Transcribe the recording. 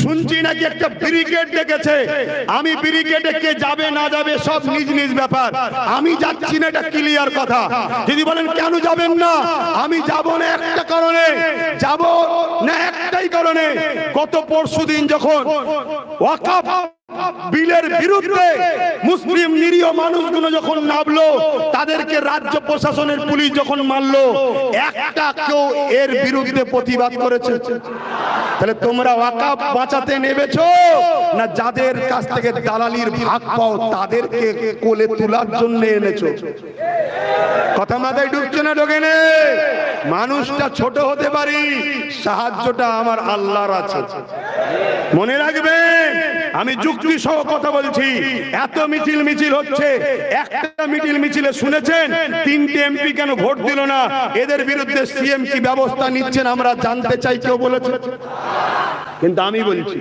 শুনছি নাকি একটা ব্রিগেড ডেকেছে। আমি ব্রিগেডে কে যাবে না যাবে সব নিজ নিজ ব্যাপার, আমি যাচ্ছি না, এটা ক্লিয়ার কথা। যদি বলেন কেন যাবেন না, আমি যাব না একটা কারণে, যাব না একটাই কারণে, গত পরশুদিন যখন ওয়াকফ বিলের বিরুদ্ধে মুসলিম নিরীহ মানুষগুলো যখন নামলো, তাদেরকে রাজ্য প্রশাসনের পুলিশ যখন মারলো, একটা কেউ এর বিরুদ্ধে প্রতিবাদ করেছে? তাহলে তোমরা ওয়াকফ বাঁচাতে নেমেছো না যাদের কাছ থেকে দালালির ভাগ পাও তাদেরকে কোলে তোলার জন্য এনেছো? কথা মাথায় ঢুকছে না ঢোকে না? মানুষটা ছোট হতে পারি, সাহায্যটা আমার আল্লাহর আছে, মনে রাখবেন। আমি যুক্তি সহ কথা বলছি। এত মিছিল হচ্ছে, একটা মিছিলে শুনেছেন 3টে এমপি কেন ভোট দিল না? এদের বিরুদ্ধে সিএম কি ব্যবস্থা নিচ্ছেন আমরা জানতে চাই, কেউ বলেছে? কিন্তু আমি বলছি